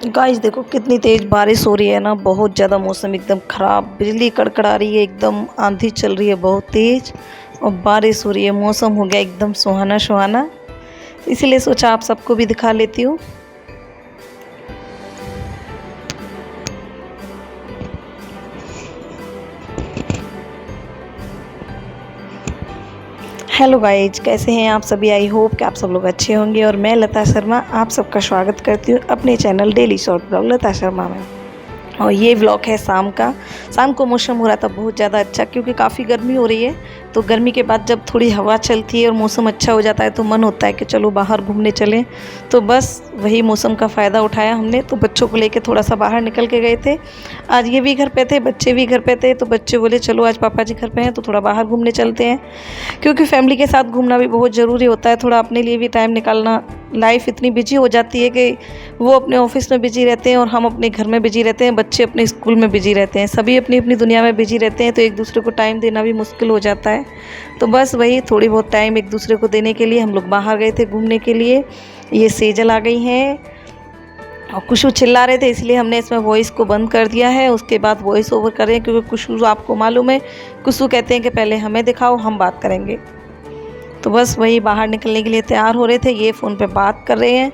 Guys देखो कितनी तेज बारिश हो रही है ना। बहुत ज़्यादा मौसम एकदम ख़राब, बिजली कड़कड़ा रही है, एकदम आंधी चल रही है बहुत तेज और बारिश हो रही है। मौसम हो गया एकदम सुहाना सुहाना, इसीलिए सोचा आप सबको भी दिखा लेती हूँ। हेलो गाइज, कैसे हैं आप सभी। आई होप कि आप सब लोग अच्छे होंगे और मैं लता शर्मा आप सबका स्वागत करती हूँ अपने चैनल डेली शॉर्ट ब्लॉग लता शर्मा में। और ये व्लॉग है शाम का। शाम को मौसम हो रहा था बहुत ज़्यादा अच्छा, क्योंकि काफ़ी गर्मी हो रही है। तो गर्मी के बाद जब थोड़ी हवा चलती है और मौसम अच्छा हो जाता है तो मन होता है कि चलो बाहर घूमने चलें। तो बस वही मौसम का फ़ायदा उठाया हमने, तो बच्चों को लेके थोड़ा सा बाहर निकल के गए थे। आज ये भी घर पे थे, बच्चे भी घर पे थे, तो बच्चे बोले चलो आज पापा जी घर पे हैं तो थोड़ा बाहर घूमने चलते हैं। क्योंकि फैमिली के साथ घूमना भी बहुत ज़रूरी होता है, थोड़ा अपने लिए भी टाइम निकालना। लाइफ इतनी बिजी हो जाती है कि वो अपने ऑफिस में बिजी रहते हैं और हम अपने घर में बिजी रहते हैं, बच्चे अपने स्कूल में बिजी रहते हैं, सभी अपनी अपनी दुनिया में बिजी रहते हैं, तो एक दूसरे को टाइम देना भी मुश्किल हो जाता है। तो बस वही थोड़ी बहुत टाइम एक दूसरे को देने के लिए हम लोग बाहर गए थे घूमने के लिए। ये सेजल आ गई हैं और कुशु चिल्ला रहे थे, इसलिए हमने इसमें वॉइस को बंद कर दिया है। उसके बाद वॉइस ओवर करें, क्योंकि कुशु आपको मालूम है, कुशु कहते हैं कि पहले हमें दिखाओ हम बात करेंगे। तो बस वही बाहर निकलने के लिए तैयार हो रहे थे, ये फ़ोन पे बात कर रहे हैं।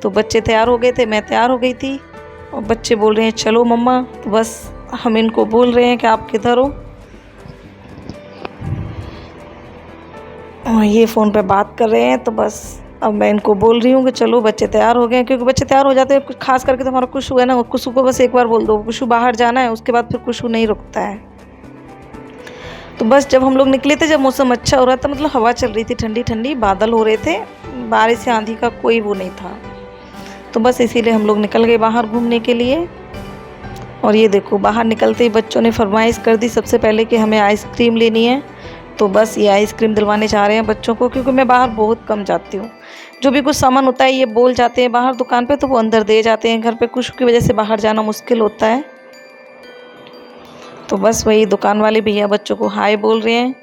तो बच्चे तैयार हो गए थे, मैं तैयार हो गई थी और बच्चे बोल रहे हैं चलो मम्मा। तो बस हम इनको बोल रहे हैं कि आप किधर हो, और ये फ़ोन पे बात कर रहे हैं। तो बस अब मैं इनको बोल रही हूँ कि चलो बच्चे तैयार हो गए हैं, क्योंकि बच्चे तैयार हो जाते हैं। कुछ खास करके तो हमारा कुशु है ना, कुशु को बस एक बार बोल दो कुशु बाहर जाना है, उसके बाद फिर कुशु नहीं रुकता है। तो बस जब हम लोग निकले थे, जब मौसम अच्छा हो रहा था, मतलब हवा चल रही थी ठंडी ठंडी, बादल हो रहे थे, बारिश या आंधी का कोई वो नहीं था। तो बस इसीलिए हम लोग निकल गए बाहर घूमने के लिए। और ये देखो बाहर निकलते ही बच्चों ने फरमाइश कर दी सबसे पहले कि हमें आइसक्रीम लेनी है। तो बस ये आइसक्रीम दिलवाने चाह रहे हैं बच्चों को, क्योंकि मैं बाहर बहुत कम जाती हूँ। जो भी कुछ सामान होता है ये बोल जाते हैं बाहर दुकान पे, तो वो अंदर दे जाते हैं। घर पे कुछ की वजह से बाहर जाना मुश्किल होता है। तो बस वही दुकान वाले भैया बच्चों को हाय बोल रहे हैं।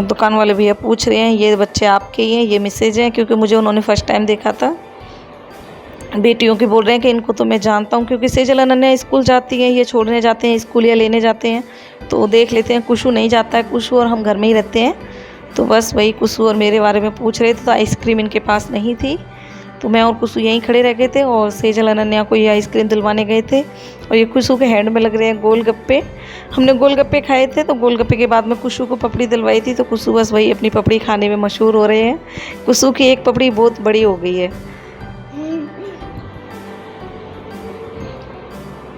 दुकान वाले भैया पूछ रहे हैं ये बच्चे आपके ही हैं, ये मिसेज हैं, क्योंकि मुझे उन्होंने फ़र्स्ट टाइम देखा था। बेटियों की बोल रहे हैं कि इनको तो मैं जानता हूँ, क्योंकि सेजल अनन्या स्कूल जाती हैं, ये छोड़ने जाते हैं स्कूल या लेने जाते हैं, तो देख लेते हैं। कुशु नहीं जाता है, कुशु और हम घर में ही रहते हैं। तो बस वही कुशु और मेरे बारे में पूछ रहे थे, तो आइसक्रीम इनके पास नहीं थी, तो मैं और कुशु यहीं खड़े रह गए थे और सेजल अनन्या को ये आइसक्रीम दिलवाने गए थे। और ये कुशु के हैंड में लग रहे हैं गोलगप्पे। हमने गोलगप्पे खाए थे, तो गोलगप्पे के बाद में कुशु को पपड़ी दिलवाई थी, तो कुशु बस वही अपनी पपड़ी खाने में मशहूर हो रहे हैं। कुशु की एक पपड़ी बहुत बड़ी हो गई है।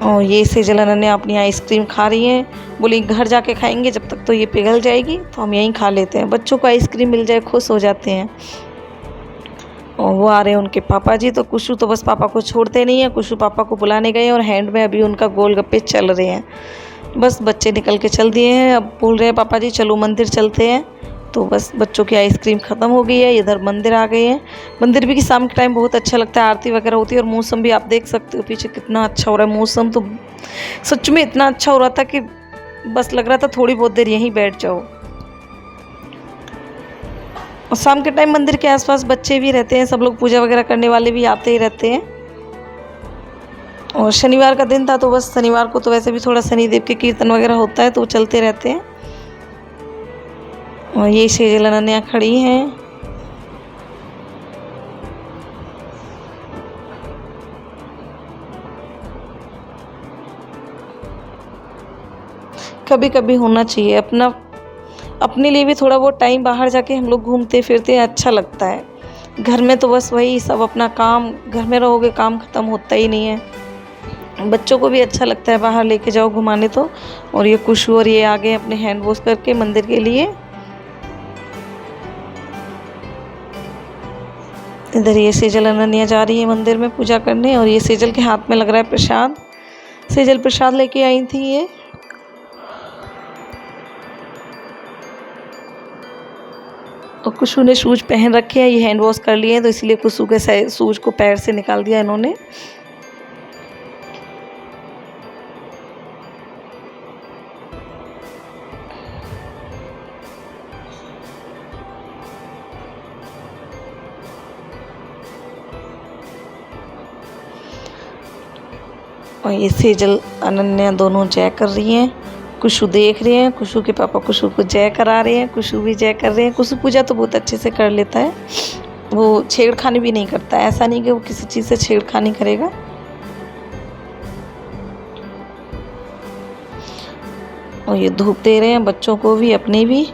और ये सेजल अनन्या अपनी आइसक्रीम खा रही हैं, बोली घर जाके खाएंगे, जब तक तो ये पिघल जाएगी, तो हम यहीं खा लेते हैं। बच्चों को आइसक्रीम मिल जाए खुश हो जाते हैं। और वो आ रहे हैं उनके पापा जी, तो कुशु तो बस पापा को छोड़ते नहीं है। कुशु पापा को बुलाने गए और हैंड में अभी उनका गोलगप्पे चल रहे हैं। बस बच्चे निकल के चल दिए हैं, अब बोल रहे हैं पापा जी चलो मंदिर चलते हैं। तो बस बच्चों की आइसक्रीम ख़त्म हो गई है, इधर मंदिर आ गए हैं। मंदिर भी कि शाम के टाइम बहुत अच्छा लगता है, आरती वगैरह होती है। और मौसम भी आप देख सकते हो पीछे कितना अच्छा हो रहा है। मौसम तो सच में इतना अच्छा हो रहा था कि बस लग रहा था थोड़ी बहुत देर यहीं बैठ जाओ। और शाम के टाइम मंदिर के आसपास बच्चे भी रहते हैं, सब लोग पूजा वगैरह करने वाले भी आते ही रहते हैं। और शनिवार का दिन था, तो बस शनिवार को तो वैसे भी थोड़ा शनिदेव के कीर्तन वगैरह होता है, तो वो चलते रहते हैं। और ये सेजल अनन्या खड़ी हैं। कभी कभी होना चाहिए अपना, अपने लिए भी थोड़ा बहुत टाइम बाहर जाके हम लोग घूमते फिरते हैं, अच्छा लगता है। घर में तो बस वही सब अपना काम, घर में रहोगे काम ख़त्म होता ही नहीं है। बच्चों को भी अच्छा लगता है बाहर लेके जाओ घुमाने तो। और ये कुशु और ये आ गए अपने हैंड वॉश करके मंदिर के लिए। इधर ये सेजल अनन्या जा रही है मंदिर में पूजा करने, और ये सेजल के हाथ में लग रहा है प्रसाद। सेजल प्रसाद लेके आई थी ये। और कुशु ने शूज पहन रखे हैं, ये हैंड वॉश कर लिए हैं, तो इसलिए कुशु के शूज को पैर से निकाल दिया इन्होंने। और ये सेजल अनन्या दोनों जय कर रही हैं। कुशु देख रहे हैं, कुशु के पापा कुशु को जय करा रहे हैं, कुशु भी जय कर रहे हैं। कुशु पूजा तो बहुत अच्छे से कर लेता है, वो छेड़खानी भी नहीं करता है। ऐसा नहीं कि वो किसी चीज़ से छेड़खानी करेगा। और ये धूप दे रहे हैं बच्चों को भी, अपने भी।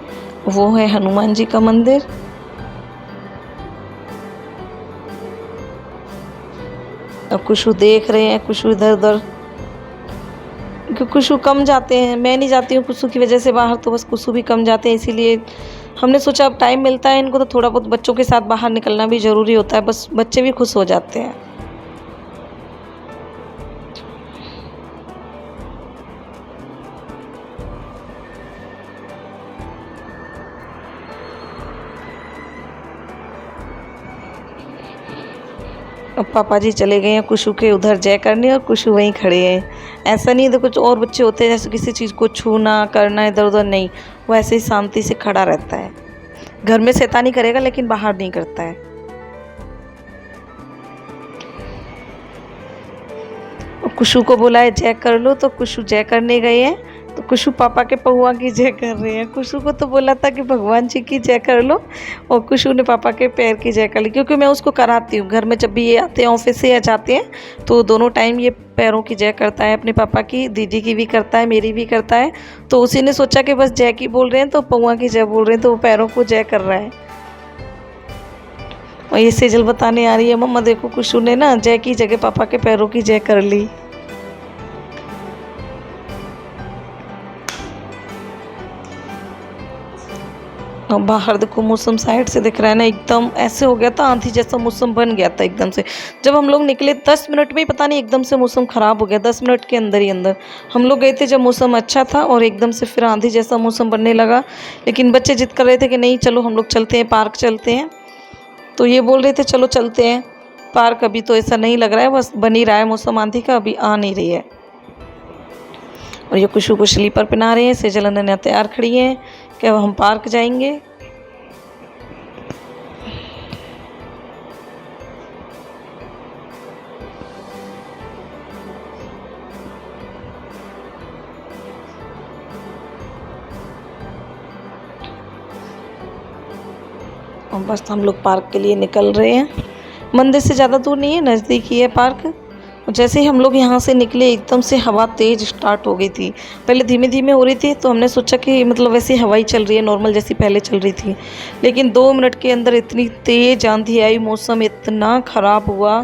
वो है हनुमान जी का मंदिर। और कुशु देख रहे हैं, कुशु इधर उधर, क्योंकि कुशु कम जाते हैं। मैं नहीं जाती हूँ कुशु की वजह से बाहर, तो बस कुशु भी कम जाते हैं। इसीलिए हमने सोचा अब टाइम मिलता है इनको तो थोड़ा बहुत बच्चों के साथ बाहर निकलना भी ज़रूरी होता है, बस बच्चे भी खुश हो जाते हैं। अब पापा जी चले गए हैं कुशु के उधर जय करने, और कुशु वहीं खड़े हैं। ऐसा नहीं तो कुछ और बच्चे होते हैं जैसे किसी चीज़ को छूना करना इधर उधर, नहीं, वो ऐसे ही शांति से खड़ा रहता है। घर में शैतानी करेगा लेकिन बाहर नहीं करता है। और कुशु को बोला है जय कर लो, तो कुशु जय करने गए हैं। तो कुशु पापा के पहुआ की जय कर रहे हैं। कुशु को तो बोला था कि भगवान जी की जय कर लो, और कुशु ने पापा के पैर की जय कर ली, क्योंकि मैं उसको कराती हूँ घर में। जब भी ये आते हैं ऑफिस से या जाते हैं तो दोनों टाइम ये पैरों की जय करता है। अपने पापा की, दीदी की भी करता है, मेरी भी करता है। तो उसी ने सोचा कि बस जय की बोल रहे हैं तो पहुआ की जय बोल रहे हैं, तो वो पैरों को जय कर रहा है। और ये सेजल बताने आ रही है, मम्मा देखो कुशु ने ना जय की जगह पापा के पैरों की जय कर ली। और बाहर देखो मौसम साइड से दिख रहा है ना, एकदम ऐसे हो गया था, आंधी जैसा मौसम बन गया था एकदम से। जब हम लोग निकले 10 मिनट में ही पता नहीं एकदम से मौसम ख़राब हो गया। 10 मिनट के अंदर ही अंदर हम लोग गए थे जब मौसम अच्छा था, और एकदम से फिर आंधी जैसा मौसम बनने लगा। लेकिन बच्चे जिद कर रहे थे कि नहीं चलो हम लोग चलते हैं, पार्क चलते हैं। तो ये बोल रहे थे चलो चलते हैं पार्क। अभी तो ऐसा नहीं लग रहा है, बस बन ही रहा है मौसम, आंधी का अभी आ नहीं रही है। और ये कुशु को स्लीपर पहना रहे हैं। सेजल अनन्या तैयार खड़ी हैं कि अब हम पार्क जाएंगे। और बस हम लोग पार्क के लिए निकल रहे हैं। मंदिर से ज़्यादा दूर नहीं है, नज़दीक ही है पार्क। जैसे ही हम लोग यहाँ से निकले एकदम से हवा तेज़ स्टार्ट हो गई थी। पहले धीमे धीमे हो रही थी, तो हमने सोचा कि मतलब वैसे हवा ही चल रही है नॉर्मल जैसी पहले चल रही थी। लेकिन 2 मिनट के अंदर इतनी तेज़ आंधी आई, मौसम इतना ख़राब हुआ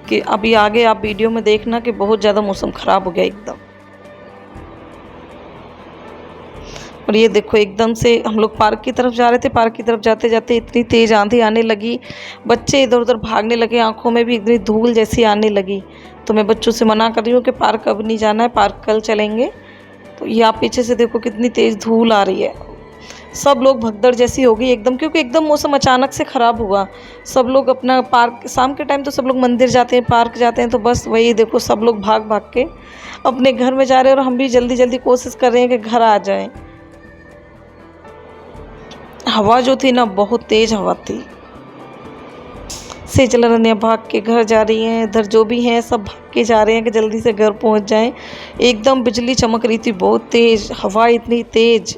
कि अभी आगे आप वीडियो में देखना कि बहुत ज़्यादा मौसम ख़राब हो गया एकदम। और ये देखो एकदम से हम लोग पार्क की तरफ जा रहे थे, पार्क की तरफ जाते जाते इतनी तेज़ आंधी आने लगी, बच्चे इधर उधर भागने लगे, आंखों में भी इतनी धूल जैसी आने लगी। तो मैं बच्चों से मना कर रही हूँ कि पार्क अब नहीं जाना है, पार्क कल चलेंगे। तो ये आप पीछे से देखो कितनी तेज़ धूल आ रही है। सब लोग भगदड़ जैसी हो गई एकदम, क्योंकि एकदम मौसम अचानक से ख़राब हुआ। सब लोग अपना पार्क, शाम के टाइम तो सब लोग मंदिर जाते हैं, पार्क जाते हैं, तो बस वही देखो सब लोग भाग भाग के अपने घर में जा रहे हैं। और हम भी जल्दी जल्दी कोशिश कर रहे हैं कि घर आ जाएं। हवा जो थी ना, बहुत तेज़ हवा थी। सेजल अनन्या भाग के घर जा रही हैं। इधर जो भी हैं सब भाग के जा रहे हैं कि जल्दी से घर पहुंच जाएं। एकदम बिजली चमक रही थी, बहुत तेज़ हवा, इतनी तेज़।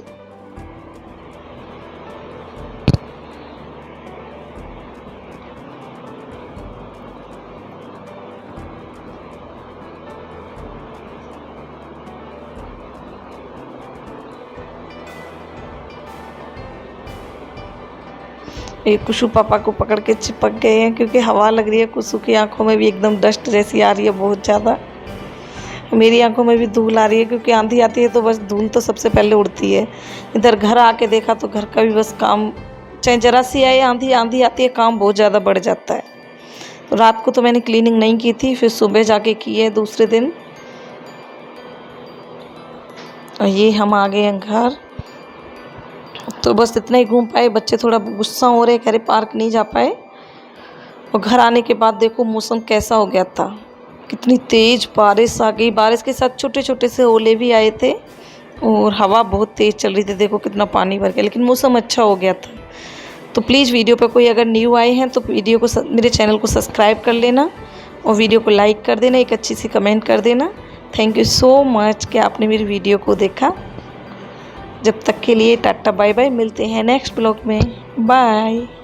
ये कुशु पापा को पकड़ के चिपक गए हैं, क्योंकि हवा लग रही है। कुशु की आंखों में भी एकदम डस्ट जैसी आ रही है बहुत ज़्यादा। मेरी आंखों में भी धूल आ रही है, क्योंकि आंधी आती है तो बस धूल तो सबसे पहले उड़ती है। इधर घर आके देखा तो घर का भी बस काम, चाहे ज़रा सी आए आंधी, आंधी आती है, काम बहुत ज़्यादा बढ़ जाता है। तो रात को तो मैंने क्लीनिंग नहीं की थी, फिर सुबह जाके की है दूसरे दिन। और ये हम आ गए हैं घर। तो बस इतना ही घूम पाए। बच्चे थोड़ा गुस्सा हो रहे, कह रहे पार्क नहीं जा पाए। और घर आने के बाद देखो मौसम कैसा हो गया था, कितनी तेज़ बारिश आ गई। बारिश के साथ छोटे छोटे से ओले भी आए थे, और हवा बहुत तेज़ चल रही थी। देखो कितना पानी भर गया, लेकिन मौसम अच्छा हो गया था। तो प्लीज़ वीडियो पर कोई अगर न्यू आए हैं तो वीडियो को, मेरे चैनल को सब्सक्राइब कर लेना, और वीडियो को लाइक कर देना, एक अच्छी सी कमेंट कर देना। थैंक यू सो मच कि आपने मेरी वीडियो को देखा। जब तक के लिए टाटा बाय बाय, मिलते हैं नेक्स्ट ब्लॉग में। बाय।